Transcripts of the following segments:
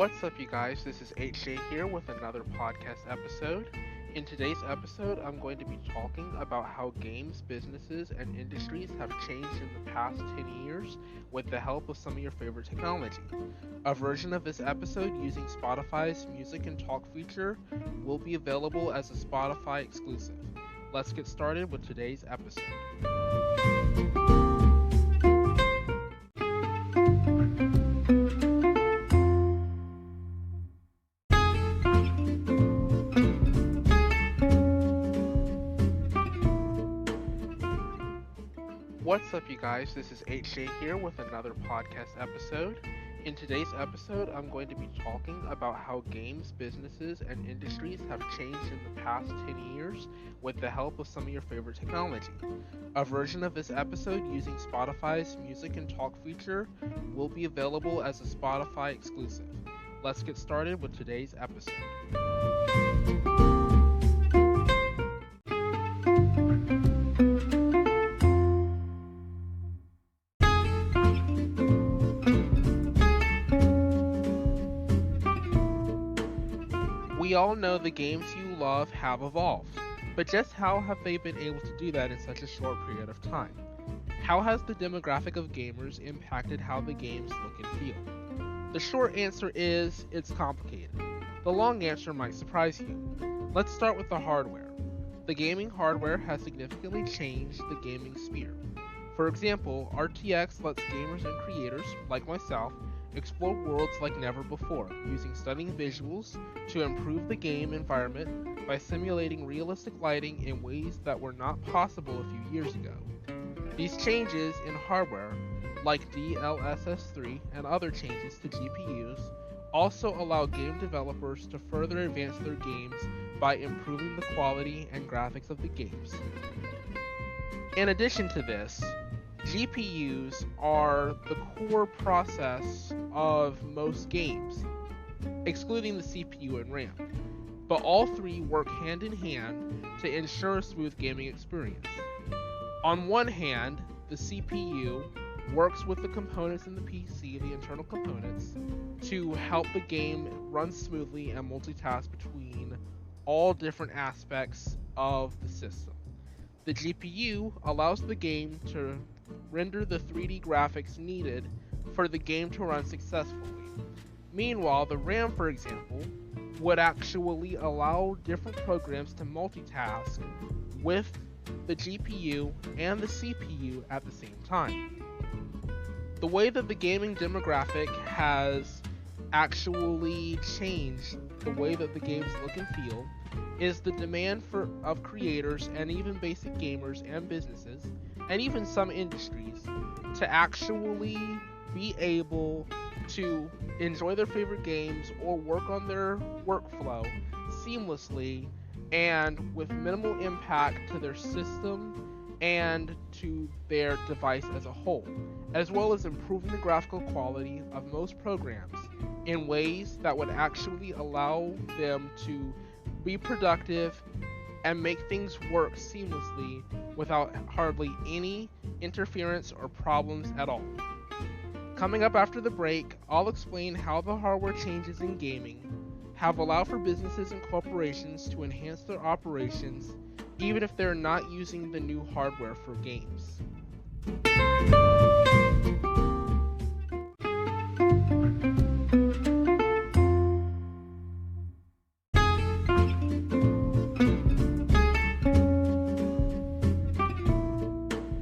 What's up, you guys? This is HJ here with another podcast episode. In today's episode, I'm going to be talking about how games, businesses, and industries have changed in the past 10 years with the help of some of your favorite technology. A version of this episode using Spotify's Music and Talk feature will be available as a Spotify exclusive. Let's get started with today's episode. What's up, you guys? This is HJ here with another podcast episode. In today's episode, I'm going to be talking about how games, businesses, and industries have changed in the past 10 years with the help of some of your favorite technology. A version of this episode using Spotify's Music and Talk feature will be available as a Spotify exclusive. Let's get started with today's episode. We all know the games you love have evolved, but just how have they been able to do that in such a short period of time? How has the demographic of gamers impacted how the games look and feel? The short answer is, it's complicated. The long answer might surprise you. Let's start with the hardware. The gaming hardware has significantly changed the gaming sphere. For example, RTX lets gamers and creators, like myself, explore worlds like never before, using stunning visuals to improve the game environment by simulating realistic lighting in ways that were not possible a few years ago. These changes in hardware, like DLSS3 and other changes to GPUs, also allow game developers to further advance their games by improving the quality and graphics of the games. In addition to this, GPUs are the core process of most games, excluding the CPU and RAM, but all three work hand in hand to ensure a smooth gaming experience. On one hand, the CPU works with the components in the PC, the internal components, to help the game run smoothly and multitask between all different aspects of the system. The GPU allows the game to render the 3D graphics needed for the game to run successfully. Meanwhile, the RAM, for example, would actually allow different programs to multitask with the GPU and the CPU at the same time. The way that the gaming demographic has actually changed the way that the games look and feel is the demand of creators and even basic gamers and businesses, and even some industries, to actually be able to enjoy their favorite games or work on their workflow seamlessly and with minimal impact to their system and to their device as a whole, as well as improving the graphical quality of most programs in ways that would actually allow them to be productive and make things work seamlessly without hardly any interference or problems at all. Coming up after the break, I'll explain how the hardware changes in gaming have allowed for businesses and corporations to enhance their operations even if they're not using the new hardware for games.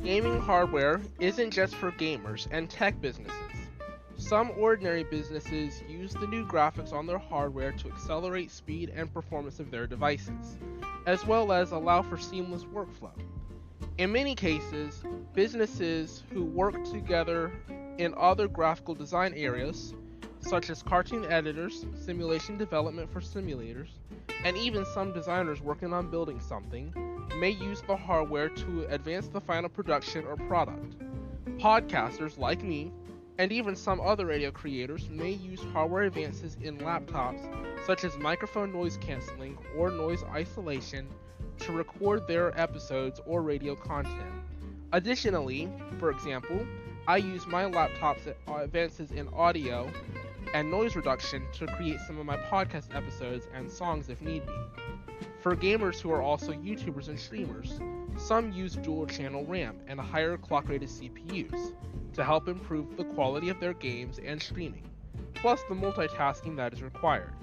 Gaming hardware isn't just for gamers and tech businesses. Some ordinary businesses use the new graphics on their hardware to accelerate speed and performance of their devices, as well as allow for seamless workflow. In many cases, businesses who work together in other graphical design areas, such as cartoon editors, simulation development for simulators, and even some designers working on building something, may use the hardware to advance the final production or product. Podcasters like me, and even some other radio creators, may use hardware advances in laptops such as microphone noise cancelling or noise isolation to record their episodes or radio content. Additionally, for example, I use my laptop's advances in audio and noise reduction to create some of my podcast episodes and songs if need be. For gamers who are also YouTubers and streamers, some use dual channel RAM and higher clock rated CPUs to help improve the quality of their games and streaming, plus the multitasking that is required.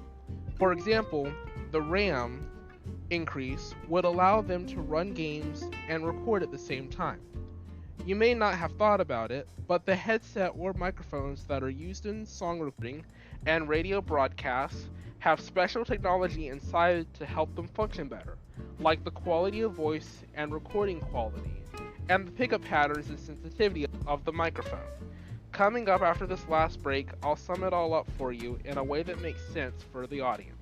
For example, the RAM increase would allow them to run games and record at the same time. You may not have thought about it, but the headset or microphones that are used in song recording and radio broadcasts have special technology inside to help them function better, like the quality of voice and recording quality, and the pickup patterns and sensitivity of the microphone. Coming up after this last break, I'll sum it all up for you in a way that makes sense for the audience.